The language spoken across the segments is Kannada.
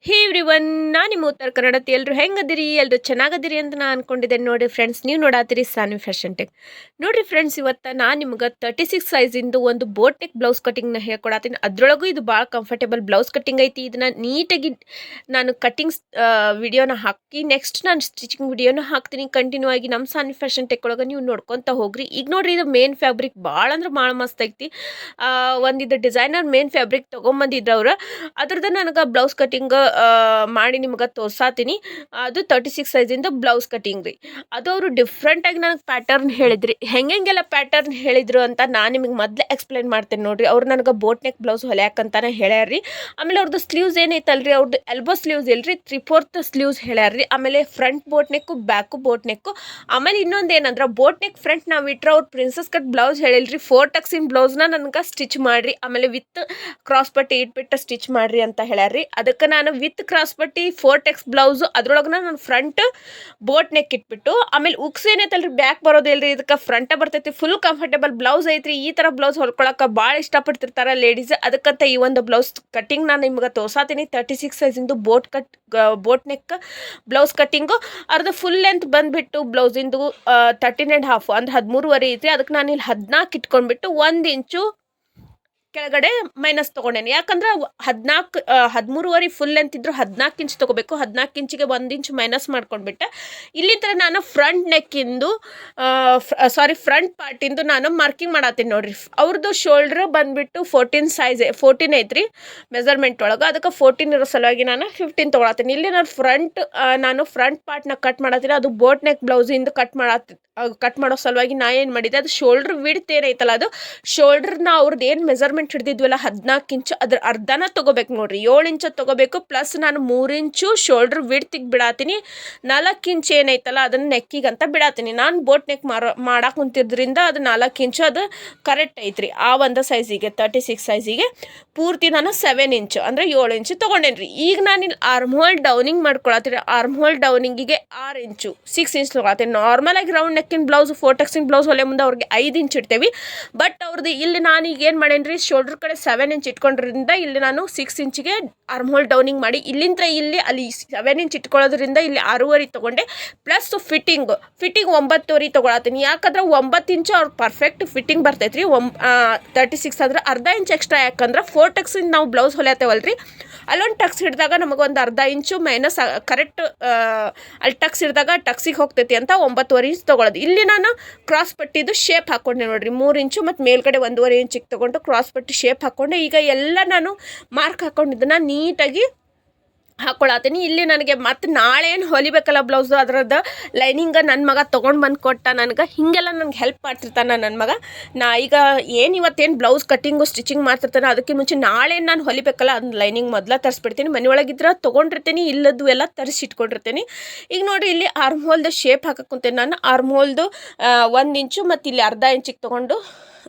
ಹೇ ಎವ್ರಿವನ್, ನಾನು ನಿಮ್ಮ ಉತ್ತರ ಕನ್ನಡತಿ. ಎಲ್ಲರೂ ಹೆಂಗದಿರಿ? ಎಲ್ಲರೂ ಚೆನ್ನಾಗದಿರಿ ಅಂತ ನಾನು ಅನ್ಕೊಂಡಿದ್ದೇನೆ. ನೋಡಿರಿ ಫ್ರೆಂಡ್ಸ್, ನೀವು ನೋಡಾತಿರಿ ಸಾನ್ವಿ ಫ್ಯಾಷನ್ ಟೆಕ್. ನೋಡಿರಿ ಫ್ರೆಂಡ್ಸ್, ಇವತ್ತು ನಾನು ನಿಮ್ಗೆ 36 ಸೈಜಿಂದು ಒಂದು ಬೋಟ್ ನೆಕ್ ಬ್ಲೌಸ್ ಕಟಿಂಗ್ನ ಹೇಳ್ಕೊಡತ್ತೀನಿ. ಅದರೊಳಗೂ ಇದು ಭಾಳ ಕಂಫರ್ಟೇಬಲ್ ಬ್ಲೌಸ್ ಕಟ್ಟಿಂಗ್ ಐತಿ. ಇದನ್ನ ನೀಟಾಗಿ ನಾನು ಕಟ್ಟಿಂಗ್ಸ್ ವಿಡಿಯೋನ ಹಾಕಿ ನೆಕ್ಸ್ಟ್ ನಾನು ಸ್ಟಿಚಿಂಗ್ ವಿಡಿಯೋನ ಹಾಕ್ತೀನಿ. ಕಂಟಿನ್ಯೂ ಆಗಿ ನಮ್ಮ ಸಾನ್ವಿ ಫ್ಯಾಷನ್ ಟೆಕ್ ಒಳಗೆ ನೀವು ನೋಡ್ಕೊತ ಹೋಗ್ರಿ. ಈಗ ನೋಡ್ರಿ, ಇದು ಮೇನ್ ಫ್ಯಾಬ್ರಿಕ್ ಭಾಳ ಅಂದ್ರೆ ಭಾಳ ಮಸ್ತ್ ಐತಿ. ಒಂದಿದ್ದು ಡಿಸೈನರ್ ಮೇನ್ ಫ್ಯಾಬ್ರಿಕ್ ತೊಗೊಂಬಂದಿದ್ರು ಅವ್ರು. ಅದ್ರದ್ದು ನನಗೆ ಬ್ಲೌಸ್ ಕಟಿಂಗ್ ಮಾಡಿ ನಿಮ್ಗೆ ತೋರ್ಸಾತೀನಿ. ಅದು 36 ಸೈಜಿಂದ ಬ್ಲೌಸ್ ಕಟಿಂಗ್ ರೀ. ಅದು ಅವರು ಡಿಫ್ರೆಂಟಾಗಿ ನನಗೆ ಪ್ಯಾಟರ್ನ್ ಹೇಳಿದ್ರಿ. ಹೆಂಗೆಲ್ಲ ಪ್ಯಾಟರ್ನ್ ಹೇಳಿದ್ರು ಅಂತ ನಾನು ನಿಮಗೆ ಮೊದಲೇ ಎಕ್ಸ್ಪ್ಲೈನ್ ಮಾಡ್ತೇನೆ ನೋಡಿರಿ. ಅವ್ರು ನನಗೆ ಬೋಟ್ ನೆಕ್ ಬ್ಲೌಸ್ ಹೊಲ್ಯಾಕಂತಾನೆ ಹೇಳ್ಯಾರ್ರಿ. ಆಮೇಲೆ ಅವ್ರದ್ದು ಸ್ಲೀವ್ಸ್ ಏನೈತಲ್ರಿ, ಅವ್ರದ್ದು ಎಲ್ಬೋ ಸ್ಲೀವ್ಸ್ ಇಲ್ರಿ, 3/4 ಸ್ಲೀವ್ಸ್ ಹೇಳ್ಯಾರ್ರಿ. ಆಮೇಲೆ ಫ್ರಂಟ್ ಬೋಟ್ ನೆಕ್ಕು, ಬ್ಯಾಕು ಬೋಟ್ ನೆಕ್ಕು. ಆಮೇಲೆ ಇನ್ನೊಂದು ಏನಂದ್ರೆ, ಬೋಟ್ ನೆಕ್ ಫ್ರಂಟ್ ನಾವು ಇಟ್ರೆ ಅವ್ರು ಪ್ರಿನ್ಸಸ್ ಕಟ್ ಬ್ಲೌಸ್ ಹೇಳಿಲ್ರಿ, 4 ಟಕ್ಸಿನ ಬ್ಲೌಸ್ನ ನನಗೆ ಸ್ಟಿಚ್ ಮಾಡಿರಿ. ಆಮೇಲೆ ವಿತ್ ಕ್ರಾಸ್ ಪಟ್ಟಿ ಇಟ್ಬಿಟ್ಟು ಸ್ಟಿಚ್ ಮಾಡಿರಿ ಅಂತ ಹೇಳ್ಯಾರ್ರಿ. ಅದಕ್ಕೆ ನಾನು ವಿತ್ ಕ್ರಾಸ್ ಪಟ್ಟಿ 4 ಟೆಕ್ಸ್ ಬ್ಲೌಸು ಅದ್ರೊಳಗೆ ನಾನು ಫ್ರಂಟ್ ಬೋಟ್ ನೆಕ್ ಇಟ್ಬಿಟ್ಟು, ಆಮೇಲೆ ಉಕ್ಸ್ ಏನೈತಲ್ರಿ ಬ್ಯಾಕ್ ಬರೋದಿಲ್ರಿ, ಇದಕ್ಕೆ ಫ್ರಂಟ ಬರ್ತೈತಿ. ಫುಲ್ ಕಂಫರ್ಟೇಬಲ್ ಬ್ಲೌಸ್ ಐತ್ರಿ. ಈ ಥರ ಬ್ಲೌಸ್ ಹೊಲ್ಕೊಳಕ್ಕೆ ಭಾಳ ಇಷ್ಟಪಡ್ತಿರ್ತಾರೆ ಲೇಡೀಸ್. ಅದಕ್ಕಂತ ಈ ಒಂದು ಬ್ಲೌಸ್ ಕಟ್ಟಿಂಗ್ ನಾನು ನಿಮ್ಗೆ ತೋರ್ಸಾತೀನಿ. 36 ಸೈಜಿಂದು ಬೋಟ್ ನೆಕ್ ಬ್ಲೌಸ್ ಕಟ್ಟಿಂಗು. ಅರ್ಧ ಫುಲ್ ಲೆಂತ್ ಬಂದುಬಿಟ್ಟು ಬ್ಲೌಸಿಂದು 13.5 ಅಂದ್ರೆ 13.5 ಐತ್ರಿ. ಅದಕ್ಕೆ ನಾನು ಇಲ್ಲಿ 14 ಇಟ್ಕೊಂಡ್ಬಿಟ್ಟು 1 ಇಂಚು ಕೆಳಗಡೆ ಮೈನಸ್ ತೊಗೊಂಡೇನೆ. ಯಾಕಂದ್ರೆ 13.5 ಫುಲ್ ಲೆಂತ್ ಇದ್ರು 14 ಇಂಚ್ ತೊಗೋಬೇಕು. 14 ಇಂಚಿಗೆ 1 ಇಂಚ್ ಮೈನಸ್ ಮಾಡ್ಕೊಂಡ್ಬಿಟ್ಟೆ. ಇಲ್ಲಿಂದ ನಾನು ಫ್ರಂಟ್ ನೆಕ್ಕಿಂದು ಫ್ರಂಟ್ ಪಾರ್ಟಿಂದು ನಾನು ಮಾರ್ಕಿಂಗ್ ಮಾಡತ್ತೀನಿ ನೋಡ್ರಿ. ಅವ್ರದ್ದು ಶೋಲ್ಡ್ರ್ ಬಂದುಬಿಟ್ಟು 14 ಐತ್ರಿ ಮೆಜರ್ಮೆಂಟ್ ಒಳಗೆ. ಅದಕ್ಕೆ 14 ಇರೋ ಸಲುವಾಗಿ ನಾನು 15 ತೊಗೊಳತ್ತೀನಿ. ಇಲ್ಲಿ ನಾನು ಫ್ರಂಟ್ ಪಾರ್ಟ್ನ ಕಟ್ ಮಾಡತ್ತೀನಿ. ಅದು ಬೋಟ್ ನೆಕ್ ಬ್ಲೌಸಿಂದ ಕಟ್ ಮಾಡೋ ಸಲುವಾಗಿ ನಾ ಏನು ಮಾಡಿದೆ, ಅದು ಶೋಲ್ಡ್ರ್ ವಿಡ್ತ್ ಏನೈತಲ್ಲ, ಅದು ಶೋಲ್ಡ್ರನ್ನ ಅವ್ರದ್ದು ಏನು ಮೆಜರ್ಮೆಂಟ್ ಹಿಡಿದಿದ್ವಲ್ಲ 14 ಇಂಚು, ಅದ್ರ ಅರ್ಧನ ತೊಗೋಬೇಕು ನೋಡ್ರಿ. 7 ಇಂಚು ತೊಗೋಬೇಕು. ಪ್ಲಸ್ ನಾನು 3 ಇಂಚು ಶೋಲ್ಡ್ರ್ ವಿಡ್ತಿಗೆ ಬಿಡಾತೀನಿ. 4 ಇಂಚ್ ಏನೈತಲ್ಲ ಅದನ್ನು ನೆಕ್ಕಿಗಂತ ಬಿಡಾತೀನಿ. ನಾನು ಬೋಟ್ ನೆಕ್ ಮಾಡಕ್ಕೆ ಕುಂತಿದ್ರಿಂದ ಅದು 4 ಇಂಚು ಅದು ಕರೆಕ್ಟ್ ಐತ್ರಿ. ಆ ಒಂದು ಸೈಜಿಗೆ 36 ಸೈಜಿಗೆ ಪೂರ್ತಿ ನಾನು 7 ಇಂಚು ಅಂದರೆ 7 ಇಂಚು ತೊಗೊಂಡೇನ್ರಿ. ಈಗ ನಾನು ಇಲ್ಲಿ ಆರ್ಮ್ ಹೋಲ್ ಡೌನಿಂಗ್ ಮಾಡ್ಕೊಳತ್ತೀನಿ. ಆರ್ಮ್ ಹೋಲ್ ಡೌನಿಂಗಿಗೆ 6 ಇಂಚು 6 ಇಂಚ್ ತೊಗೊಳತ್ತೀನಿ. ನಾರ್ಮಲಾಗಿ ರೌಂಡ್ ನೆಕ್ಕಿನ ಬ್ಲೌಸ್ 4 ಟಕ್ಸಿನ ಬ್ಲೌಸ್ ಹೊಲೆ ಮುಂದೆ ಅವ್ರಿಗೆ 5 ಇಂಚ್ ಇಡ್ತೇವೆ. ಬಟ್ ಅವ್ರದ್ದು ಇಲ್ಲಿ ನಾನು ಈಗ ಏನು ಮಾಡೇನ್ರಿ, ಶೋಲ್ಡ್ರ್ ಕಡೆ 7 ಇಂಚ್ ಇಟ್ಕೊಂಡ್ರಿಂದ ಇಲ್ಲಿ ನಾನು 6 ಇಂಚಿಗೆ ಆರ್ಮ್ ಹೋಲ್ ಡೌನಿಂಗ್ ಮಾಡಿ ಇಲ್ಲಿಂದ ಅಲ್ಲಿ 7 ಇಂಚ್ ಇಟ್ಕೊಳ್ಳೋದ್ರಿಂದ ಇಲ್ಲಿ 6.5 ತೊಗೊಂಡೆ. Plus fitting 9.5 ತೊಗೊಳತ್ತೀನಿ. ಯಾಕಂದ್ರೆ 9 ಇಂಚು ಅವ್ರು ಪರ್ಫೆಕ್ಟ್ ಫಿಟ್ಟಿಂಗ್ ಬರ್ತೈತ್ರಿ. 36 ಆದ್ರೆ ಅರ್ಧ ಇಂಚ್ ಎಕ್ಸ್ಟ್ರಾ. ಯಾಕಂದ್ರೆ 4 ಟಕ್ಸಿಂದ ನಾವು ಬ್ಲೌಸ್ ಹೊಲಿಯತ್ತೇವಲ್ರಿ, ಅಲ್ಲೊಂದು ಟಕ್ಸ್ ಹಿಡಿದಾಗ ನಮಗೊಂದು ಅರ್ಧ ಇಂಚು ಮೈನಸ್ ಕರೆಕ್ಟ್ ಅಲ್ಲಿ ಟಕ್ಸ್ ಹಿಡಿದಾಗ ಟಕ್ಸಿಗೆ ಹೋಗ್ತೈತಿ ಅಂತ 9.5 ಇಂಚ್ ತೊಗೊಳೋದು. ಇಲ್ಲಿ ನಾನು ಕ್ರಾಸ್ ಪಟ್ಟಿದು ಶೇಪ್ ಹಾಕ್ಕೊಂಡೆ ನೋಡ್ರಿ. 3 ಇಂಚು ಮತ್ತು ಮೇಲ್ಗಡೆ 1.5 ಇಂಚಿಗೆ ತೊಗೊಂಡು ಕ್ರಾಸ್ ಪಟ್ಟಿ ಶೇಪ್ ಹಾಕ್ಕೊಂಡೆ. ಈಗ ಎಲ್ಲ ನಾನು ಮಾರ್ಕ್ ಹಾಕ್ಕೊಂಡಿದ್ದನ್ನು ನೀಟಾಗಿ ಹಾಕ್ಕೊಳತ್ತೀನಿ. ಇಲ್ಲಿ ನನಗೆ ಮತ್ತು ನಾಳೆ ಏನು ಹೊಲಿಬೇಕಲ್ಲ ಬ್ಲೌಸು, ಅದರದ್ದು ಲೈನಿಂಗ ನನ್ನ ಮಗ ತೊಗೊಂಡು ಬಂದು ಕೊಟ್ಟ ನನಗೆ. ಹೀಗೆಲ್ಲ ನನಗೆ ಹೆಲ್ಪ್ ಮಾಡ್ತಿರ್ತಾನೆ ನನ್ನ ಮಗ. ಈಗ ಇವತ್ತೇನು ಬ್ಲೌಸ್ ಕಟ್ಟಿಂಗು ಸ್ಟಿಚಿಂಗ್ ಮಾಡ್ತಿರ್ತಾನೆ, ಅದಕ್ಕೆ ಮುಂಚೆ ನಾಳೆ ನಾನು ಹೊಲಿಬೇಕಲ್ಲ ಅದನ್ನ ಲೈನಿಂಗ್ ಮೊದಲ ತರಿಸ್ಬಿಡ್ತೀನಿ. ಮನೆಯೊಳಗಿದ್ರೆ ತೊಗೊಂಡಿರ್ತೀನಿ, ಇಲ್ಲದ್ದು ಎಲ್ಲ ತರಿಸಿಟ್ಕೊಂಡಿರ್ತೀನಿ. ಈಗ ನೋಡಿರಿ, ಇಲ್ಲಿ ಆರ್ಮ್ ಹೋಲ್ದು ಶೇಪ್ ಹಾಕಕ್ಕೆ ಕುಂತೇನೆ ನಾನು. ಆರ್ಮ್ ಹೋಲ್ದು 1 ಇಂಚು ಮತ್ತು ಇಲ್ಲಿ ಅರ್ಧ ಇಂಚಿಗೆ ತೊಗೊಂಡು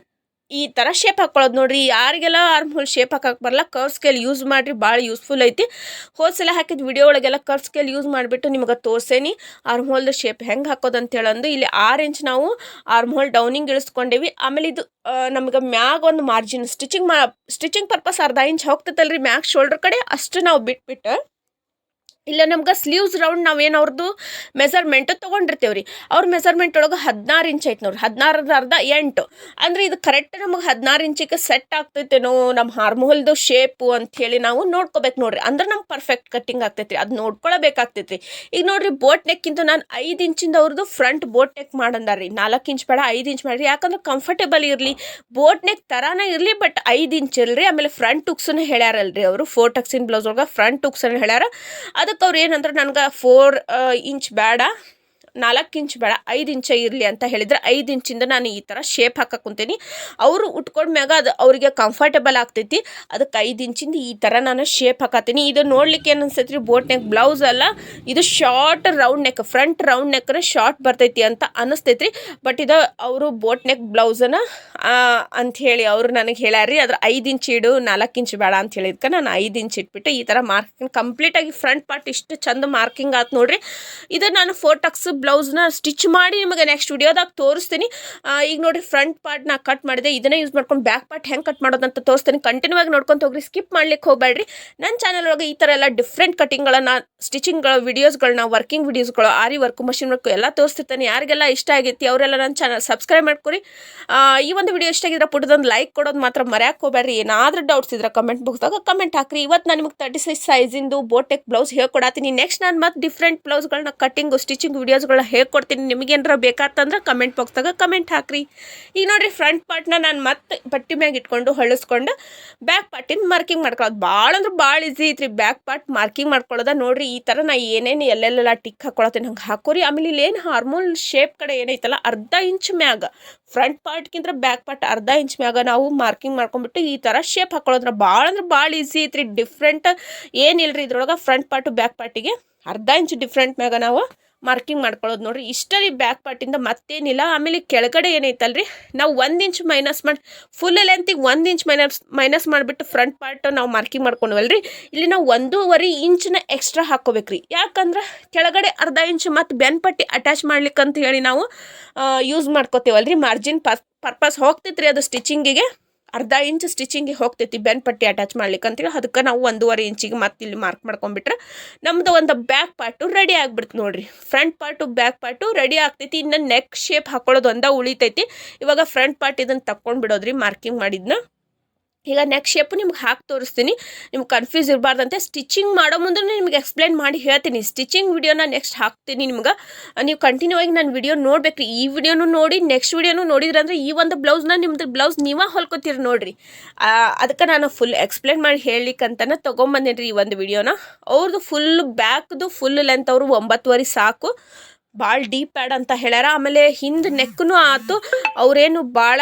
ಈ ಥರ ಶೇಪ್ ಹಾಕ್ಕೊಳ್ಳೋದು ನೋಡಿರಿ. ಯಾರಿಗೆಲ್ಲ ಆರ್ಮ್ ಹೋಲ್ ಶೇಪ್ ಹಾಕಕ್ಕೆ ಬರಲ್ಲ, ಕರ್ವ್ ಸ್ಕೇಲ್ ಯೂಸ್ ಮಾಡಿರಿ, ಭಾಳ ಯೂಸ್ಫುಲ್ ಐತಿ. ಹೋಲ್ಸೆಲ್ಲ ಹಾಕಿದ ವಿಡಿಯೋ ಒಳಗೆಲ್ಲ ಕರ್ವ್ ಸ್ಕೇಲ್ ಯೂಸ್ ಮಾಡಿಬಿಟ್ಟು ನಿಮಗೆ ತೋರ್ಸೇನಿ ಆರ್ಮ್ ಹೋಲ್ದು ಶೇಪ್ ಹೆಂಗೆ ಹಾಕೋದು ಅಂತ ಹೇಳಂದು. ಇಲ್ಲಿ 6 ಇಂಚ್ ನಾವು ಆರ್ಮ್ ಹೋಲ್ ಡೌನಿಂಗ್ ಇಳಿಸ್ಕೊಂಡೇವಿ. ಆಮೇಲೆ ಇದು ನಮ್ಗೆ ಮ್ಯಾಗ ಒಂದು ಮಾರ್ಜಿನ್ ಸ್ಟಿಚಿಂಗ್ ಪರ್ಪಸ್ ಅರ್ಧ ಇಂಚ್ ಹೋಗ್ತೈತಲ್ರಿ ಮ್ಯಾಗ್ ಶೋಲ್ಡ್ರ್ ಕಡೆ, ಅಷ್ಟು ನಾವು ಬಿಟ್ಬಿಟ್ಟು ಇಲ್ಲ ನಮ್ಗೆ ಸ್ಲೀವ್ಸ್ ರೌಂಡ್ ನಾವೇನು ಅವ್ರದ್ದು ಮೆಜರ್ಮೆಂಟು ತೊಗೊಂಡಿರ್ತೇವೆ ರೀ. ಅವ್ರ ಮೆಜರ್ಮೆಂಟ್ ಒಳಗೆ 16 ಇಂಚ್ ಐತೆ ನೋಡ್ರಿ. 16 ಅರ್ಧ 8 ಅಂದರೆ ಇದು ಕರೆಕ್ಟ್ ನಮಗೆ 16 ಇಂಚಿಗೆ ಸೆಟ್ ಆಗ್ತೈತೇನೋ ನಮ್ಮ ಆರ್ಮ್ ಹೋಲ್ದು ಶೇಪು ಅಂಥೇಳಿ ನಾವು ನೋಡ್ಕೋಬೇಕು ನೋಡ್ರಿ. ಅಂದ್ರೆ ನಮ್ಗೆ ಪರ್ಫೆಕ್ಟ್ ಕಟ್ಟಿಂಗ್ ಆಗ್ತೈತಿ, ಅದು ನೋಡ್ಕೊಳಬೇಕಾಗ್ತೈತಿ. ಈಗ ನೋಡ್ರಿ, ಬೋಟ್ ನೆಕ್ಕಿಂತ ನಾನು 5 ಇಂಚಿಂದ ಅವ್ರದ್ದು ಫ್ರಂಟ್ ಬೋಟ್ ನೆಕ್ ಮಾಡಂದಾರ್ರಿ. 4 ಇಂಚ್ ಬೇಡ, 5 ಇಂಚ್ ಮಾಡಿರಿ. ಯಾಕಂದ್ರೆ ಕಂಫರ್ಟೇಬಲ್ ಇರಲಿ, ಬೋಟ್ ನೆಕ್ ಥರನೇ ಇರಲಿ, ಬಟ್ 5 ಇಂಚ್ ಇರಲಿ. ಆಮೇಲೆ ಫ್ರಂಟ್ ಉಕ್ಸನ್ನು ಹೇಳ್ಯಾರಲ್ರಿ ಅವರು, 4 ಟಕ್ಸಿನ ಬ್ಲೌಸ್ ಒಳಗೆ ಫ್ರಂಟ್ ಉಕ್ಸನ್ನು ಹೇಳ್ಯಾರ. ಅದಕ್ಕೆ ಅವ್ರು ಏನಂದ್ರೆ ನನಗೆ 4 ಇಂಚ್ ಬೇಡ, 4 ಇಂಚ್ ಬೇಡ, 5 ಇಂಚೇ ಇರಲಿ ಅಂತ ಹೇಳಿದ್ರೆ 5 ಇಂಚಿಂದ ನಾನು ಈ ಥರ ಶೇಪ್ ಹಾಕಕ್ಕೆ ಕುಂತೀನಿ. ಅವರು ಉಟ್ಕೊಂಡ್ಮ್ಯಾಗ ಅದು ಅವರಿಗೆ ಕಂಫರ್ಟೇಬಲ್ ಆಗ್ತೈತಿ. ಅದಕ್ಕೆ 5 ಇಂಚಿಂದ ಈ ಥರ ನಾನು ಶೇಪ್ ಹಾಕತ್ತೀನಿ. ಇದು ನೋಡ್ಲಿಕ್ಕೆ ಏನು ಅನ್ಸೈತಿ ರೀ, ಬೋಟ್ ನೆಕ್ ಬ್ಲೌಸ್ ಅಲ್ಲ, ಇದು short round neck, front round ನೆಕ್ನ ಶಾರ್ಟ್ ಬರ್ತೈತಿ ಅಂತ ಅನ್ನಿಸ್ತೈತಿ. ಬಟ್ ಇದು ಅವರು ಬೋಟ್ ನೆಕ್ ಬ್ಲೌಸನ್ನ ಅಂಥೇಳಿ ಅವರು ನನಗೆ ಹೇಳ್ಯಾರ್ರಿ. ಅದ್ರ 5 ಇಂಚ್ ಇಡು, 4 ಇಂಚ್ ಬೇಡ ಅಂತ ಹೇಳಿದ್ಕೆ ನಾನು 5 ಇಂಚ್ ಇಟ್ಬಿಟ್ಟು ಈ ಥರ ಮಾರ್ಕಿಂಗ್ ಕಂಪ್ಲೀಟಾಗಿ ಫ್ರಂಟ್ ಪಾರ್ಟ್ ಇಷ್ಟು ಚಂದ ಮಾರ್ಕಿಂಗ್ ಆಯ್ತು ನೋಡ್ರಿ. ಇದು ನಾನು 4 ಟಕ್ಸ್ ಬ್ಲೌಸ್ನ ಸ್ಟಿಚ್ ಮಾಡಿ ನಿಮಗೆ ನೆಕ್ಸ್ಟ್ ವಿಡಿಯೋದಾಗ ತೋರಿಸ್ತೀನಿ. ಈಗ ನೋಡಿರಿ ಫ್ರಂಟ್ ಪಾರ್ಟ್ ನಾ ಕಟ್ ಮಾಡಿದೆ, ಇದನ್ನೇ ಯೂಸ್ ಮಾಡ್ಕೊಂಡು ಬ್ಯಾಕ್ ಪಾರ್ಟ್ ಹೆಂಗೆ ಕಟ್ ಮಾಡೋದಂತ ತೋರಿಸ್ತೀನಿ. ಕಂಟಿನ್ಯೂ ಆಗಿ ನೋಡ್ಕೊಂತ ಹೋಗ್ರಿ, ಸ್ಕಿಪ್ ಮಾಡ್ಲಿಕ್ಕೆ ಹೋಗಬೇಡ್ರಿ. ನನ್ನ ಚಾನಲ್ ಒಳಗೆ ಈ ಥರ ಎಲ್ಲ ಡಿಫ್ರೆಂಟ್ ಕಟಿಂಗ್ಗಳನ್ನು, ಸ್ಟಿಚಿಂಗ್ಗಳ ವಿಡಿಯೋಸ್ಗಳನ್ನ, ವರ್ಕಿಂಗ್ ವಿಡಿಯೋಸ್ಗಳು, ಆರಿ ವರ್ಕು, ಮಷಿನ್ ವರ್ಕು ಎಲ್ಲ ತೋರಿಸ್ತಿರ್ತಾನೆ. ಯಾರಿಗೆಲ್ಲ ಇಷ್ಟ ಆಗೈತಿ ಅವರೆಲ್ಲ ನನ್ನ ಚಾನಲ್ ಸಬ್ಸ್ಕ್ರೈಬ್ ಮಾಡ್ಕೊರಿ. ಈ ಒಂದು ವಿಡಿಯೋ ಇಷ್ಟ ಆಗಿದ್ರೆ ಪುಟ್ಟದೊಂದು ಲೈಕ್ ಕೊಡೋದು ಮಾತ್ರ ಮರ್ಯಾಕೆ ಹೋಗಬೇಡ್ರಿ. ಏನಾದರೂ ಡೌಟ್ಸ್ ಇದ್ರೆ ಕಮೆಂಟ್ ಬಾಕ್ಸ್ದಾಗ ಕಮೆಂಟ್ ಹಾಕ್ರಿ. ಇವತ್ತು ನಾನು ನಿಮಗೆ 36 ಸೈಜಿಂದು ಬೋಟೆಕ್ ಬ್ಲೌಸ್ ಹೇಳ್ಕೊಡತ್ತೀನಿ. ನೆಕ್ಸ್ಟ್ ನಾನು ಮತ್ತೆ ಡಿಫ್ರೆಂಟ್ ಬ್ಲೌಸ್ಗಳನ್ನ ಕಟ್ಟಿಂಗು, ಸ್ಟಿಚಿಂಗ್ ವಿಡಿಯೋಸ್ಗಳನ್ನ ಹೇಳ್ಕೊಡ್ತೀನಿ. ನಿಮಗೇನಾರ ಬೇಕಾತಂದ್ರೆ ಕಮೆಂಟ್ ಬಾಕ್ಸ್ದಾಗ ಕಮೆಂಟ್ ಹಾಕ್ರಿ. ಈಗ ನೋಡಿರಿ ಫ್ರಂಟ್ ಪಾರ್ಟ್ನ ನಾನು ಮತ್ತೆ ಬಟ್ಟೆ ಮ್ಯಾಗ ಇಟ್ಕೊಂಡು ಹೊಳಿಸ್ಕೊಂಡು ಬ್ಯಾಕ್ ಪಾರ್ಟಿನ ಮಾರ್ಕಿಂಗ್ ಮಾಡ್ಕೊಳ್ಳೋದು ಭಾಳ ಅಂದ್ರೆ ಭಾಳ ಈಸಿ ಐತ್ರಿ. ಬ್ಯಾಕ್ ಪಾರ್ಟ್ ಮಾರ್ಕಿಂಗ್ ಮಾಡ್ಕೊಳ್ಳೋದ ನೋಡಿರಿ. ಈ ಥರ ನಾ ಏನೇನು ಎಲ್ಲೆಲ್ಲೆಲ್ಲ ಟಿಕ್ ಹಾಕೊಳತ್ತೀನಿ ಹಂಗೆ ಹಾಕೋರಿ. ಆಮೇಲೆ ಇಲ್ಲಿ ಏನು ಹಾರ್ಮೋನ್ ಶೇಪ್ ಕಡೆ ಏನೈತಲ್ಲ ಅರ್ಧ ಇಂಚ್ ಮ್ಯಾಗ, ಫ್ರಂಟ್ ಪಾರ್ಟ್ಗಿಂತ ಬ್ಯಾಕ್ ಪಾರ್ಟ್ ಅರ್ಧ ಇಂಚ್ ಮ್ಯಾಗ ನಾವು ಮಾರ್ಕಿಂಗ್ ಮಾಡ್ಕೊಂಡ್ಬಿಟ್ಟು ಈ ಥರ ಶೇಪ್ ಹಾಕೊಳ್ಳೋದ್ರ ಭಾಳ ಅಂದ್ರೆ ಭಾಳ ಈಸಿ ಐತ್ರಿ. ಡಿಫ್ರೆಂಟ್ ಏನಿಲ್ರಿ ಇದ್ರೊಳಗೆ. ಫ್ರಂಟ್ ಪಾರ್ಟು ಬ್ಯಾಕ್ ಪಾರ್ಟಿಗೆ ಅರ್ಧ ಇಂಚ್ ಡಿಫ್ರೆಂಟ್ ಮ್ಯಾಗ ನಾವು ಮಾರ್ಕಿಂಗ್ ಮಾಡ್ಕೊಳ್ಳೋದು ನೋಡಿರಿ. ಇಷ್ಟ ರೀ ಬ್ಯಾಕ್ ಪಾರ್ಟಿಂದ ಮತ್ತೇನಿಲ್ಲ. ಆಮೇಲೆ ಕೆಳಗಡೆ ಏನೈತಲ್ರಿ ನಾವು 1 ಇಂಚ್ ಮೈನಸ್ ಮಾಡಿ ಫುಲ್ ಲೆಂತಿಗೆ 1 ಇಂಚ್ ಮೈನಸ್ ಮಾಡಿಬಿಟ್ಟು ಫ್ರಂಟ್ ಪಾರ್ಟ್ ನಾವು ಮಾರ್ಕಿಂಗ್ ಮಾಡ್ಕೊಂಡ್ವಲ್ರಿ, ಇಲ್ಲಿ ನಾವು 1.5 ಇಂಚನ್ನ ಎಕ್ಸ್ಟ್ರಾ ಹಾಕ್ಕೋಬೇಕ್ರಿ. ಯಾಕಂದ್ರೆ ಕೆಳಗಡೆ ಅರ್ಧ ಇಂಚ್ ಮತ್ತು ಬೆನ್ ಪಟ್ಟಿ ಅಟ್ಯಾಚ್ ಮಾಡ್ಲಿಕ್ಕಂತ ಹೇಳಿ ನಾವು ಯೂಸ್ ಮಾಡ್ಕೋತೀವಲ್ರಿ. ಮಾರ್ಜಿನ್ ಪರ್ಪಸ್ ಹೋಗ್ತೈತ್ರಿ ಅದು ಸ್ಟಿಚಿಂಗಿಗೆ. ಅರ್ಧ ಇಂಚ್ ಸ್ಟಿಚಿಂಗಿಗೆ ಹೋಗ್ತೈತಿ ಬೆನ್ ಪಟ್ಟಿ ಅಟ್ಯಾಚ್ ಮಾಡ್ಲಿಕ್ಕೆ ಅಂತೇಳಿ. ಅದಕ್ಕೆ ನಾವು 1.5 ಇಂಚಿಗೆ ಮತ್ತೆ ಇಲ್ಲಿ ಮಾರ್ಕ್ ಮಾಡ್ಕೊಂಡ್ಬಿಟ್ರೆ ನಮ್ದು ಒಂದು ಬ್ಯಾಕ್ ಪಾರ್ಟು ರೆಡಿ ಆಗ್ಬಿಡ್ತು ನೋಡಿರಿ. Front part back part ready ಆಗ್ತೈತಿ. ಇನ್ನು ನೆಕ್ ಶೇಪ್ ಹಾಕೊಳ್ಳೋದು ಒಂದ ಉಳಿತೈತಿ. ಇವಾಗ ಫ್ರಂಟ್ ಪಾರ್ಟ್ ಇದನ್ನು ತಕ್ಕೊಂಡ್ಬಿಡೋದ್ರಿ ಮಾರ್ಕಿಂಗ್ ಮಾಡಿದ್ನ. ಈಗ ನೆಕ್ ಶೇಪು ನಿಮ್ಗೆ ಹಾಕಿ ತೋರಿಸ್ತೀನಿ, ನಿಮ್ಗೆ ಕನ್ಫ್ಯೂಸ್ ಇರಬಾರ್ದಂತೆ. ಸ್ಟಿಚಿಂಗ್ ಮಾಡೋ ಮುಂದೆ ನಿಮ್ಗೆ ಎಕ್ಸ್ಪ್ಲೇನ್ ಮಾಡಿ ಹೇಳ್ತೀನಿ. ಸ್ಟಿಚಿಂಗ್ ವಿಡಿಯೋನ ನೆಕ್ಸ್ಟ್ ಹಾಕ್ತೀನಿ ನಿಮ್ಗೆ. ನೀವು ಕಂಟಿನ್ಯೂ ಆಗಿ ನಾನು ವಿಡಿಯೋ ನೋಡ್ಬೇಕ್ರಿ. ಈ ವಿಡಿಯೋನು ನೋಡಿ ನೆಕ್ಸ್ಟ್ ವಿಡಿಯೋನು ನೋಡಿದ್ರೆ ಅಂದರೆ ಈ ಒಂದು ಬ್ಲೌಸ್ನ ನಿಮ್ದು ಬ್ಲೌಸ್ ನೀವೇ ಹೊಲ್ಕೋತೀರಿ ನೋಡಿರಿ. ಅದಕ್ಕೆ ನಾನು ಫುಲ್ ಎಕ್ಸ್ಪ್ಲೇನ್ ಮಾಡಿ ಹೇಳಲಿಕ್ಕಂತನ ತೊಗೊಂಬಂದೇನಿ ರೀ ಈ ಒಂದು ವಿಡಿಯೋನ. ಅವ್ರದ್ದು ಫುಲ್ ಬ್ಯಾಕ್ದು ಫುಲ್ ಲೆಂತ್ ಅವರು 9.5 ಸಾಕು, ಭಾಳ ಡೀಪ್ ಪ್ಯಾಡ್ ಅಂತ ಹೇಳ್ಯಾರ. ಆಮೇಲೆ ಹಿಂದೆ ನೆಕ್ಕೂ ಆಯ್ತು, ಅವರೇನು ಭಾಳ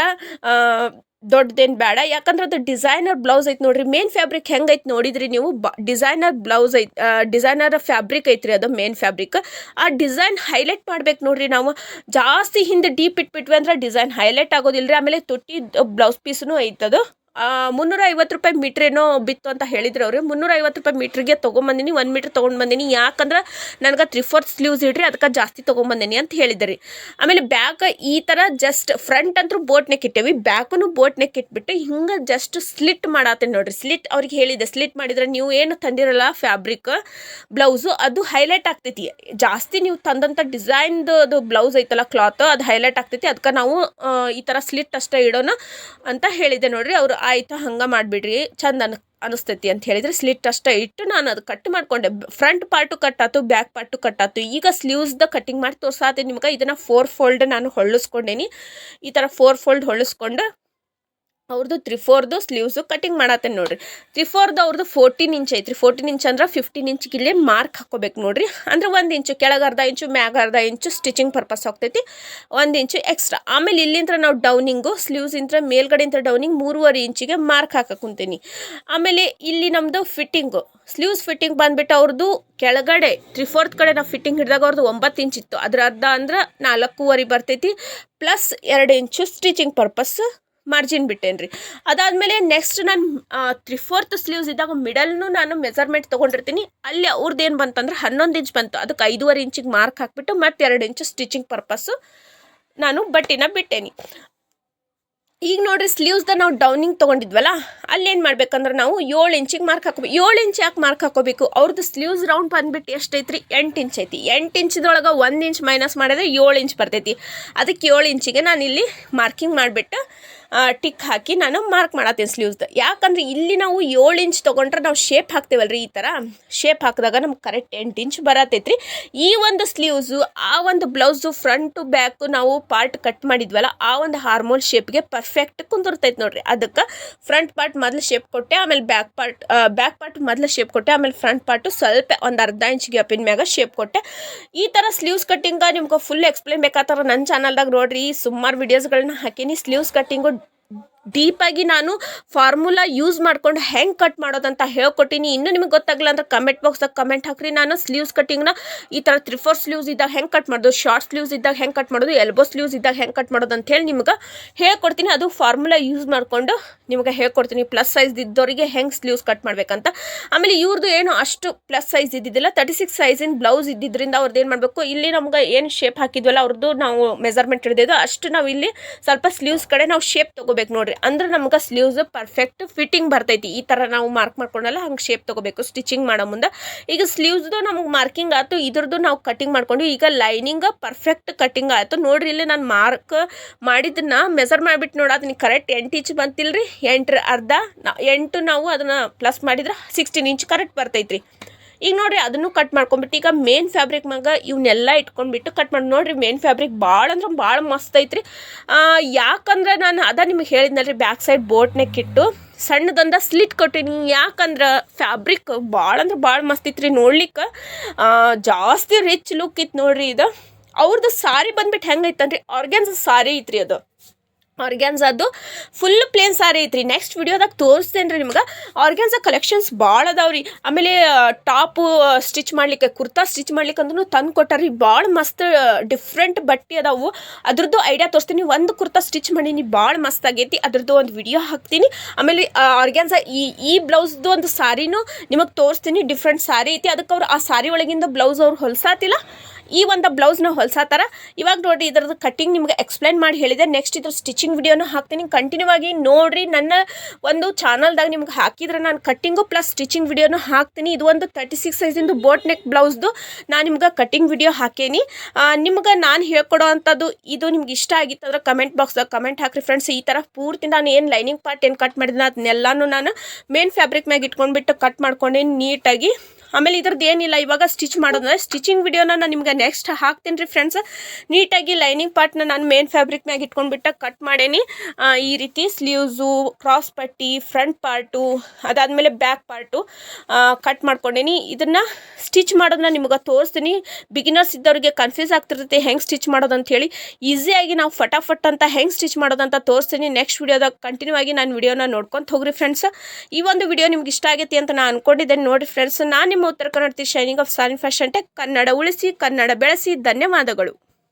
ದೊಡ್ಡದೇನು ಬೇಡ. ಯಾಕಂದ್ರೆ ಅದು ಡಿಸೈನರ್ ಬ್ಲೌಸ್ ಐತೆ ನೋಡಿರಿ. ಮೇನ್ ಫ್ಯಾಬ್ರಿಕ್ ಹೆಂಗೈತೆ ನೋಡಿದ್ರಿ ನೀವು. ಡಿಸೈನರ್ ಬ್ಲೌಸ್ ಐತೆ, ಡಿಸೈನರ್ ಫ್ಯಾಬ್ರಿಕ್ ಐತ್ರಿ ಅದು ಮೇನ್ ಫ್ಯಾಬ್ರಿಕ್. ಆ ಡಿಸೈನ್ ಹೈಲೈಟ್ ಮಾಡ್ಬೇಕು ನೋಡಿರಿ ನಾವು. ಜಾಸ್ತಿ ಹಿಂದೆ ಡೀಪ್ ಇಟ್ಬಿಟ್ವಿ ಅಂದ್ರೆ ಡಿಸೈನ್ ಹೈಲೈಟ್ ಆಗೋದಿಲ್ಲ ರೀ. ಆಮೇಲೆ ತುಟ್ಟಿ ಬ್ಲೌಸ್ ಪೀಸ್ನು ಐತದು. 350 ರೂಪಾಯಿ ಮೀಟ್ರ್ ಏನೋ ಬಿತ್ತು ಅಂತ ಹೇಳಿದ್ರು ಅವ್ರು. 350 ರೂಪಾಯಿ ಮೀಟ್ರಿಗೆ ತೊಗೊಂಬಂದಿನಿ. 1 ಮೀಟ್ರ್ ತೊಗೊಂಡು ಬಂದೀನಿ. ಯಾಕಂದ್ರೆ ನನಗೆ 3/4 ಸ್ಲೀವ್ಸ್ ಇಡ್ರಿ, ಅದಕ್ಕೆ ಜಾಸ್ತಿ ತೊಗೊಂಬಂದಿನಿ ಅಂತ ಹೇಳಿದ್ರಿ. ಆಮೇಲೆ ಬ್ಯಾಕ್ ಈ ಥರ ಜಸ್ಟ್ ಫ್ರಂಟ್ ಅಂತೂ boat neck ಇಟ್ಟೇವಿ, back boat neck ಇಟ್ಬಿಟ್ಟು ಹಿಂಗೆ ಜಸ್ಟ್ ಸ್ಲಿಟ್ ಮಾಡತ್ತೇನೆ ನೋಡಿರಿ. ಸ್ಲಿಟ್ ಅವ್ರಿಗೆ ಹೇಳಿದೆ, ಸ್ಲಿಟ್ ಮಾಡಿದ್ರೆ ನೀವು ಏನು ತಂದಿರಲ್ಲ ಫ್ಯಾಬ್ರಿಕ್ ಬ್ಲೌಸು ಅದು ಹೈಲೈಟ್ ಆಗ್ತೈತಿ. ಜಾಸ್ತಿ ನೀವು ತಂದಂಥ ಡಿಸೈನ್ದು ಅದು ಬ್ಲೌಸ್ ಐತಲ್ಲ ಕ್ಲಾತ್, ಅದು ಹೈಲೈಟ್ ಆಗ್ತೈತಿ. ಅದಕ್ಕೆ ನಾವು ಈ ಥರ ಸ್ಲಿಟ್ ಅಷ್ಟೇ ಇಡೋಣ ಅಂತ ಹೇಳಿದೆ ನೋಡಿರಿ. ಅವರು ಆಯಿತು ಹಂಗೆ ಮಾಡಿಬಿಡ್ರಿ ಚಂದ ಅನಿಸ್ತೈತಿ ಅಂತ ಹೇಳಿದರೆ ಸ್ಲಿಟ್ ಅಷ್ಟೇ ಇಟ್ಟು ನಾನು ಅದು ಕಟ್ ಮಾಡಿಕೊಂಡೆ. ಫ್ರಂಟ್ ಪಾರ್ಟು ಕಟ್ಟಾತು, ಬ್ಯಾಕ್ ಪಾರ್ಟು ಕಟ್ಟಾತು. ಈಗ ಸ್ಲೀವ್ಸ್ದ ಕಟ್ಟಿಂಗ್ ಮಾಡಿ ತೋರ್ಸಾತೀನಿ ನಿಮ್ಗೆ. ಇದನ್ನು 4 ಫೋಲ್ಡ್ ನಾನು ಹೊಳ್ಳಿಸ್ಕೊಂಡೇನಿ. ಈ ಥರ 4 ಫೋಲ್ಡ್ ಹೊಳ್ಳಿಸ್ಕೊಂಡು ಅವ್ರದ್ದು 3/4 ಸ್ಲೀವ್ಸು ಕಟಿಂಗ್ ಮಾಡತ್ತೇನೆ ನೋಡಿರಿ. 3/4 ಅವ್ರದ್ದು 14 ಇಂಚ್ ಐತ್ರಿ. 14 ಇಂಚ್ ಅಂದ್ರೆ 15 ಇಂಚ್ಗೆ ಇಲ್ಲೇ ಮಾರ್ಕ್ ಹಾಕೋಬೇಕು ನೋಡಿರಿ. ಅಂದ್ರೆ 1 ಇಂಚು ಕೆಳಗೆ ಅರ್ಧ ಇಂಚು, ಮ್ಯಾಗ ಅರ್ಧ ಇಂಚು ಸ್ಟಿಚಿಂಗ್ ಪರ್ಪಸ್ ಹೋಗ್ತೈತಿ, 1 ಇಂಚು ಎಕ್ಸ್ಟ್ರಾ. ಆಮೇಲೆ ಇಲ್ಲಿಂದ ನಾವು ಡೌನಿಂಗು ಸ್ಲೀವ್ಸಿಂದ ಮೇಲ್ಗಡೆಯಿಂದ ಡೌನಿಂಗ್ 3.5 ಇಂಚಿಗೆ ಮಾರ್ಕ್ ಹಾಕುಂತೀನಿ. ಆಮೇಲೆ ಇಲ್ಲಿ ನಮ್ಮದು ಫಿಟ್ಟಿಂಗು ಸ್ಲೀವ್ಸ್ ಫಿಟ್ಟಿಂಗ್ ಬಂದುಬಿಟ್ಟು ಅವ್ರದ್ದು ಕೆಳಗಡೆ 3/4 ಕಡೆ ನಾವು ಫಿಟ್ಟಿಂಗ್ ಹಿಡಿದಾಗ ಅವ್ರದ್ದು 9 ಇಂಚ್ ಇತ್ತು. ಅದ್ರ ಅರ್ಧ ಅಂದ್ರೆ 4.5 ಬರ್ತೈತಿ, ಪ್ಲಸ್ 2 ಇಂಚು ಸ್ಟಿಚಿಂಗ್ ಪರ್ಪಸ್ ಮಾರ್ಜಿನ್ ಬಿಟ್ಟೇನು ರೀ. ಅದಾದಮೇಲೆ ನೆಕ್ಸ್ಟ್ ನಾನು 3/4 ಸ್ಲೀವ್ಸ್ ಇದ್ದಾಗ ಮಿಡಲ್ನು ನಾನು ಮೆಜರ್ಮೆಂಟ್ ತೊಗೊಂಡಿರ್ತೀನಿ. ಅಲ್ಲಿ ಅವ್ರದ್ದು ಏನು ಬಂತಂದ್ರೆ 11 ಇಂಚ್ ಬಂತು. ಅದಕ್ಕೆ 5.5 ಇಂಚಿಗೆ ಮಾರ್ಕ್ ಹಾಕ್ಬಿಟ್ಟು ಮತ್ತೆ 2 ಇಂಚು ಸ್ಟಿಚಿಂಗ್ ಪರ್ಪಸ್ಸು ನಾನು ಬಟ್ಟೆನ ಬಿಟ್ಟೇನಿ. ಈಗ ನೋಡಿರಿ ಸ್ಲೀವ್ಸ್ದ ನಾವು ಡೌನಿಂಗ್ ತೊಗೊಂಡಿದ್ವಲ್ಲ, ಅಲ್ಲೇನು ಮಾಡ್ಬೇಕಂದ್ರೆ ನಾವು 7 ಇಂಚಿಗೆ ಮಾರ್ಕ್ ಹಾಕೋಬೇಕು. 7 ಇಂಚ್ ಯಾಕೆ ಮಾರ್ಕ್ ಹಾಕೋಬೇಕು? ಅವ್ರದ್ದು ಸ್ಲೀವ್ಸ್ ರೌಂಡ್ ಬಂದುಬಿಟ್ಟು ಎಷ್ಟೈತ್ರಿ? 8 ಇಂಚ್ ಐತಿ. 8 ಇಂಚ್ದೊಳಗೆ 1 ಇಂಚ್ ಮೈನಸ್ ಮಾಡಿದ್ರೆ 7 ಇಂಚ್ ಬರ್ತೈತಿ. ಅದಕ್ಕೆ 7 ಇಂಚಿಗೆ ನಾನು ಇಲ್ಲಿ ಮಾರ್ಕಿಂಗ್ ಮಾಡಿಬಿಟ್ಟು ಟಿಕ್ ಹಾಕಿ ನಾನು ಮಾರ್ಕ್ ಮಾಡತ್ತೀನಿ ಸ್ಲೀವ್ಸ್ದು. ಯಾಕಂದ್ರೆ ಇಲ್ಲಿ ನಾವು 7 ಇಂಚ್ ತೊಗೊಂಡ್ರೆ ನಾವು ಶೇಪ್ ಹಾಕ್ತೇವಲ್ರಿ, ಈ ಥರ ಶೇಪ್ ಹಾಕಿದಾಗ ನಮ್ಗೆ ಕರೆಕ್ಟ್ 8 ಇಂಚ್ ಬರತೈತ್ರಿ. ಈ ಒಂದು ಸ್ಲೀವ್ಸು ಆ ಒಂದು ಬ್ಲೌಸು ಫ್ರಂಟು ಬ್ಯಾಕು ನಾವು ಪಾರ್ಟ್ ಕಟ್ ಮಾಡಿದ್ವಲ್ಲ ಆ ಒಂದು ಹಾರ್ಮೋನ್ ಶೇಪ್ಗೆ ಪರ್ಫೆಕ್ಟ್ ಕುಂದಿರ್ತೈತೆ ನೋಡಿರಿ. ಅದಕ್ಕೆ ಫ್ರಂಟ್ ಪಾರ್ಟ್ ಮೊದಲು ಶೇಪ್ ಕೊಟ್ಟೆ, ಆಮೇಲೆ ಬ್ಯಾಕ್ ಪಾರ್ಟ್ ಮೊದಲು ಶೇಪ್ ಕೊಟ್ಟೆ, ಆಮೇಲೆ ಫ್ರಂಟ್ ಪಾರ್ಟು ಸ್ವಲ್ಪ ಒಂದು ಅರ್ಧ ಇಂಚ್ ಗ್ಯಾಪಿನ ಮ್ಯಾಗ ಶೇಪ್ ಕೊಟ್ಟೆ. ಈ ಥರ ಸ್ಲೀವ್ಸ್ ಕಟ್ಟಿಂಗ ನಿಮ್ಗೆ ಫುಲ್ ಎಕ್ಸ್ಪ್ಲೇನ್ ಬೇಕಾದ್ರೆ ನನ್ನ ಚಾನಲ್ದಾಗ ನೋಡಿರಿ. ಸುಮಾರು ವೀಡಿಯೋಸ್ಗಳನ್ನ ಹಾಕೀನಿ. ಸ್ಲೀವ್ಸ್ ಕಟ್ಟಿಂಗು ಡೀಪಾಗಿ ನಾನು ಫಾರ್ಮುಲಾ ಯೂಸ್ ಮಾಡ್ಕೊಂಡು ಹೆಂಗೆ ಕಟ್ ಮಾಡೋದಂತ ಹೇಳ್ಕೊಟ್ಟಿನಿ. ಇನ್ನೂ ನಿಮಗೆ ಗೊತ್ತಾಗಲ್ಲ ಅಂದ್ರೆ ಕಮೆಂಟ್ ಬಾಕ್ಸ್ದಾಗ ಕಮೆಂಟ್ ಹಾಕ್ರಿ. ನಾನು ಸ್ಲೀವ್ಸ್ ಕಟ್ಟಿಂಗ್ನ ಈ ಥರ 3/4 ಸ್ಲೀವ್ಸ್ ಇದ್ದಾಗ ಹೆಂಗೆ ಕಟ್ ಮಾಡೋದು, ಶಾರ್ಟ್ ಸ್ಲೀವ್ಸ್ ಇದ್ದಾಗ ಹೆಂಗೆ ಕಟ್ ಮಾಡೋದು, ಎಲ್ಬೋ ಸ್ಲೀವ್ಸ್ ಇದ್ದಾಗ ಹೆಂಗೆ ಕಟ್ ಮಾಡೋದು ಅಂತ ಹೇಳಿ ನಿಮ್ಗೆ ಹೇಳ್ಕೊಡ್ತೀನಿ. ಅದು ಫಾರ್ಮುಲಾ ಯೂಸ್ ಮಾಡಿಕೊಂಡು ನಿಮಗೆ ಹೇಳ್ಕೊಡ್ತೀನಿ. ಪ್ಲಸ್ ಸೈಜ್ ಇದ್ದವರಿಗೆ ಹೆಂಗೆ ಸ್ಲೀವ್ಸ್ ಕಟ್ ಮಾಡಬೇಕಂತ. ಆಮೇಲೆ ಇವ್ರದ್ದು ಏನು ಅಷ್ಟು ಪ್ಲಸ್ ಸೈಜ್ ಇದ್ದಿದ್ದಿಲ್ಲ, 36 ಸೈಜಿನ ಬ್ಲೌಸ್ ಇದ್ದಿದ್ದರಿಂದ ಅವ್ರದ್ದು ಏನು ಮಾಡಬೇಕು, ಇಲ್ಲಿ ನಮ್ಗೆ ಏನು ಶೇಪ್ ಹಾಕಿದ್ವಲ್ಲ ಅವ್ರದ್ದು ನಾವು ಮೆಜರ್ಮೆಂಟ್ ಹಿಡಿದಿದ್ದು ಅಷ್ಟು ನಾವು ಇಲ್ಲಿ ಸ್ವಲ್ಪ ಸ್ಲೀವ್ಸ್ ಕಡೆ ನಾವು ಶೇಪ್ ತೊಗೋಬೇಕು ನೋಡ್ರಿ. ಅಂದ್ರೆ ನಮ್ಗೆ ಸ್ಲೀವ್ಸ್ ಪರ್ಫೆಕ್ಟ್ ಫಿಟ್ಟಿಂಗ್ ಬರ್ತೈತಿ. ಈ ಥರ ನಾವು ಮಾರ್ಕ್ ಮಾಡ್ಕೊಂಡಲ್ಲ ಹಂಗೆ ಶೇಪ್ ತೊಗೋಬೇಕು ಸ್ಟಿಚಿಂಗ್ ಮಾಡೋ ಮುಂದೆ. ಈಗ ಸ್ಲೀವ್ಸ್ದು ನಮಗೆ ಮಾರ್ಕಿಂಗ್ ಆಯ್ತು, ಇದ್ರದ್ದು ನಾವು ಕಟಿಂಗ್ ಮಾಡ್ಕೊಂಡು ಈಗ ಲೈನಿಂಗ್ ಪರ್ಫೆಕ್ಟ್ ಕಟಿಂಗ್ ಆಯಿತು ನೋಡ್ರಿ. ಇಲ್ಲಿ ನಾನು ಮಾರ್ಕ್ ಮಾಡಿದ್ದನ್ನ ಮೆಜರ್ ಮಾಡಿಬಿಟ್ಟು ನೋಡೋದು ಕರೆಕ್ಟ್ 8 ಇಂಚ್ ಬಂತಿಲ್ರಿ, 8 ನಾವು ಅದನ್ನು ಪ್ಲಸ್ ಮಾಡಿದ್ರೆ 16 ಇಂಚ್ ಕರೆಕ್ಟ್ ಬರ್ತೈತ್ರಿ. ಈಗ ನೋಡ್ರಿ ಅದನ್ನು ಕಟ್ ಮಾಡ್ಕೊಂಬಿಟ್ಟು ಈಗ ಮೇನ್ ಫ್ಯಾಬ್ರಿಕ್ ಮ್ಯಾಗ ಇವನ್ನೆಲ್ಲ ಇಟ್ಕೊಂಡ್ಬಿಟ್ಟು ಕಟ್ ಮಾಡಿ ನೋಡ್ರಿ. ಮೇನ್ ಫ್ಯಾಬ್ರಿಕ್ ಭಾಳ ಅಂದ್ರೆ ಭಾಳ ಮಸ್ತ್ ಐತ್ರಿ. ಯಾಕಂದ್ರೆ ನಾನು ನಿಮಗೆ ಹೇಳಿದ್ನಲ್ರಿ, ಬ್ಯಾಕ್ ಸೈಡ್ ಬೋಟ್ ನೆಕ್ ಇಟ್ಟು ಸಣ್ಣದೊಂದು ಸ್ಲಿಟ್ ಕೊಟ್ಟಿನಿ. ಯಾಕಂದ್ರೆ ಫ್ಯಾಬ್ರಿಕ್ ಭಾಳ ಅಂದ್ರೆ ಭಾಳ ಮಸ್ತ್ ಐತ್ರಿ ನೋಡ್ಲಿಕ್ಕೆ. ಜಾಸ್ತಿ ರಿಚ್ ಲುಕ್ ಇತ್ತು ನೋಡ್ರಿ. ಇದು ಅವ್ರದ್ದು ಸಾರಿ ಬಂದ್ಬಿಟ್ಟು ಹೆಂಗೈತನ್ರಿ, ಆರ್ಗ್ಯಾನ್ಸ್ ಸಾರಿ ಐತ್ರಿ. ಅದು ಆರ್ಗ್ಯಾನ್ಸದ್ದು ಫುಲ್ ಪ್ಲೇನ್ ಸಾರಿ ಐತ್ರಿ. ನೆಕ್ಸ್ಟ್ ವಿಡಿಯೋದಾಗ ತೋರಿಸ್ತೇನೆ ರೀ ನಿಮ್ಗೆ. ಆರ್ಗ್ಯಾನ್ಸ ಕಲೆಕ್ಷನ್ಸ್ ಭಾಳ ಅದಾವ್ರಿ. ಆಮೇಲೆ ಟಾಪು ಸ್ಟಿಚ್ ಮಾಡ್ಲಿಕ್ಕೆ, ಕುರ್ತಾ ಸ್ಟಿಚ್ ಮಾಡ್ಲಿಕ್ಕೆ ಅಂದ್ರೂ ತಂದು ಕೊಟ್ಟಾರಿ. ಭಾಳ ಮಸ್ತ್ ಡಿಫ್ರೆಂಟ್ ಬಟ್ಟೆ ಅದಾವು. ಅದ್ರದ್ದು ಐಡಿಯಾ ತೋರಿಸ್ತೀನಿ. ಒಂದು ಕುರ್ತಾ ಸ್ಟಿಚ್ ಮಾಡೀನಿ, ಭಾಳ ಮಸ್ತ್ ಆಗೈತಿ. ಅದ್ರದ್ದು ಒಂದು ವಿಡಿಯೋ ಹಾಕ್ತೀನಿ. ಆಮೇಲೆ ಆರ್ಗ್ಯಾನ್ಸ ಈ ಬ್ಲೌಸ್ದು ಒಂದು ಸಾರಿನೂ ನಿಮಗೆ ತೋರಿಸ್ತೀನಿ. ಡಿಫ್ರೆಂಟ್ ಸಾರಿ ಐತಿ. ಅದಕ್ಕೆ ಅವ್ರು ಆ ಸಾರಿ ಒಳಗಿಂದ ಬ್ಲೌಸ್ ಅವ್ರು ಹೊಲ್ಸಾತಿಲ್ಲ, ಈ ಒಂದು ಬ್ಲೌಸ್ನ ಹೊಲ್ಸಾತಾರ. ಇವಾಗ ನೋಡಿರಿ ಇದ್ರದ್ದು ಕಟ್ಟಿಂಗ್ ನಿಮ್ಗೆ ಎಕ್ಸ್ಪ್ಲೈನ್ ಮಾಡಿ ಹೇಳಿದೆ. ನೆಕ್ಸ್ಟ್ ಇದ್ರ ಸ್ಟಿಚಿಂಗ್ ವಿಡಿಯೋನ ಹಾಕ್ತೀನಿ. ಕಂಟಿನ್ಯೂ ಆಗಿ ನೋಡಿರಿ. ನನ್ನ ಒಂದು ಚಾನಲ್ದಾಗ ನಿಮ್ಗೆ ಹಾಕಿದ್ರೆ ನಾನು ಕಟ್ಟಿಂಗು ಪ್ಲಸ್ ಸ್ಟಿಚಿಂಗ್ ವಿಡಿಯೋನ ಹಾಕ್ತೀನಿ. ಇದು ಒಂದು 36 ಸೈಜಿಂದು ಬೋಟ್ ನೆಕ್ ಬ್ಲೌಸ್ದು ನಾನು ನಿಮ್ಗೆ ಕಟ್ಟಿಂಗ್ ವಿಡಿಯೋ ಹಾಕೇನಿ. ನಿಮ್ಗೆ ನಾನು ಹೇಳ್ಕೊಡೋ ಅಂಥದ್ದು ಇದು ನಿಮ್ಗೆ ಇಷ್ಟ ಆಗಿತ್ತು ಅಂದ್ರೆ ಕಮೆಂಟ್ ಬಾಕ್ಸ್ದಾಗ ಕಮೆಂಟ್ ಹಾಕಿರಿ ಫ್ರೆಂಡ್ಸ್. ಈ ಥರ ಪೂರ್ತಿ ನಾನು ಏನು ಲೈನಿಂಗ್ ಪಾರ್ಟ್ ಏನು ಕಟ್ ಮಾಡಿದ್ನ ಅದನ್ನೆಲ್ಲನೂ ನಾನು ಮೇನ್ ಫ್ಯಾಬ್ರಿಕ್ ಮ್ಯಾಗ ಇಟ್ಕೊಂಡ್ಬಿಟ್ಟು ಕಟ್ ಮಾಡ್ಕೊಂಡೇನಿ ನೀಟಾಗಿ. ಆಮೇಲೆ ಇದ್ರದ್ದು ಏನಿಲ್ಲ, ಇವಾಗ ಸ್ಟಿಚ್ ಮಾಡೋದಂದ್ರೆ ಸ್ಟಿಚಿಂಗ್ ವಿಡಿಯೋನ ನಾನು ನಿಮ್ಗೆ ನೆಕ್ಸ್ಟ್ ಹಾಕ್ತೀನಿ ರೀ ಫ್ರೆಂಡ್ಸ್. ನೀಟಾಗಿ ಲೈನಿಂಗ್ ಪಾರ್ಟ್ನ ನಾನು ಮೇನ್ ಫ್ಯಾಬ್ರಿಕ್ ಮ್ಯಾಗ ಇಟ್ಕೊಂಡ್ಬಿಟ್ಟು ಕಟ್ ಮಾಡೇನಿ. ಈ ರೀತಿ ಸ್ಲೀವ್ಸು, ಕ್ರಾಸ್ ಪಟ್ಟಿ, ಫ್ರಂಟ್ ಪಾರ್ಟು, ಅದಾದಮೇಲೆ ಬ್ಯಾಕ್ ಪಾರ್ಟು ಕಟ್ ಮಾಡ್ಕೊಂಡೇನಿ. ಇದನ್ನು ಸ್ಟಿಚ್ ಮಾಡೋದನ್ನ ನಿಮ್ಗೆ ತೋರಿಸ್ತೀನಿ. ಬಿಗಿನರ್ಸ್ ಇದ್ದವ್ರಿಗೆ ಕನ್ಫ್ಯೂಸ್ ಆಗ್ತಿರ್ತೈತೆ ಹೆಂಗೆ ಸ್ಟಿಚ್ ಮಾಡೋದಂತ ಹೇಳಿ. ಈಸಿಯಾಗಿ ನಾವು ಫಟಾಫಟ್ ಅಂತ ಹೆಂಗೆ ಸ್ಟಿಚ್ ಮಾಡೋದಂತ ತೋರಿಸ್ತೀನಿ. ನೆಕ್ಸ್ಟ್ ವಿಡಿಯೋದಾಗ ಕಂಟಿನ್ಯೂ ಆಗಿ ನಾನು ವಿಡಿಯೋನ ನೋಡ್ಕೊಂತ ಹೋಗ್ರಿ ಫ್ರೆಂಡ್ಸ್. ಈ ಒಂದು ವಿಡಿಯೋ ನಿಮ್ಗೆ ಇಷ್ಟ ಆಗೈತಿ ಅಂತ ನಾನು ಅನ್ಕೊಂಡಿದ್ದೇನೆ ನೋಡಿರಿ ಫ್ರೆಂಡ್ಸ್. ನಾನು ನಿಮ್ಮ ಉತ್ತರ ಕನ್ನಡ ಶೈನಿಂಗ್ ಆಫ್ ಸಾನಿನ್ ಫ್ಯಾಷನ್ ಟೆಕ್. ಕನ್ನಡ ಉಳಿಸಿ, ಕನ್ನಡ ಬೆಳೆಸಿ. ಧನ್ಯವಾದಗಳು.